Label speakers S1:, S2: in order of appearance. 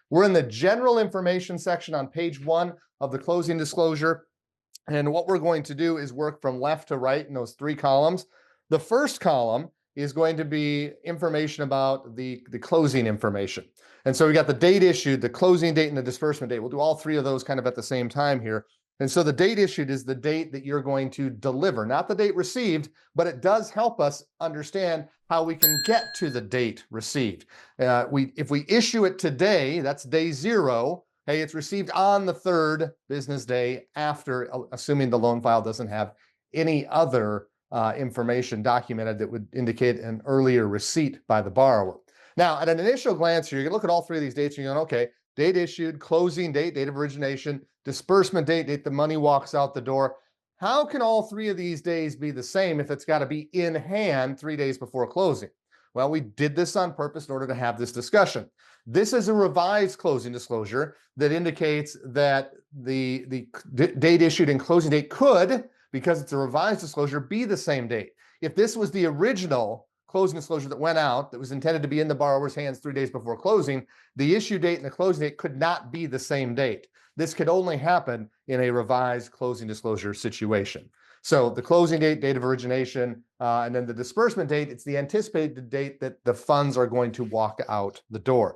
S1: We're in the general information section on page 1 of the closing disclosure. And what we're going to do is work from left to right in those 3 columns. The first column is going to be information about the closing information. And so we got the date issued, the closing date, and the disbursement date. We'll do all 3 of those kind of at the same time here. And so the date issued is the date that you're going to deliver, not the date received, but it does help us understand how we can get to the date received. If we issue it today, that's day 0. Hey, it's received on the 3rd business day after, assuming the loan file doesn't have any other information documented that would indicate an earlier receipt by the borrower. Now, at an initial glance here, you can look at all 3 of these dates and you're going, okay, date issued, closing date, date of origination, disbursement date, date the money walks out the door. How can all 3 of these days be the same if it's got to be in hand 3 days before closing? Well, we did this on purpose in order to have this discussion. This is a revised closing disclosure that indicates that the date issued and closing date could, because it's a revised disclosure, be the same date. If this was the original closing disclosure that went out that was intended to be in the borrower's hands 3 days before closing, the issue date and the closing date could not be the same date. This could only happen in a revised closing disclosure situation. So the closing date, date of origination, and then the disbursement date, it's the anticipated date that the funds are going to walk out the door.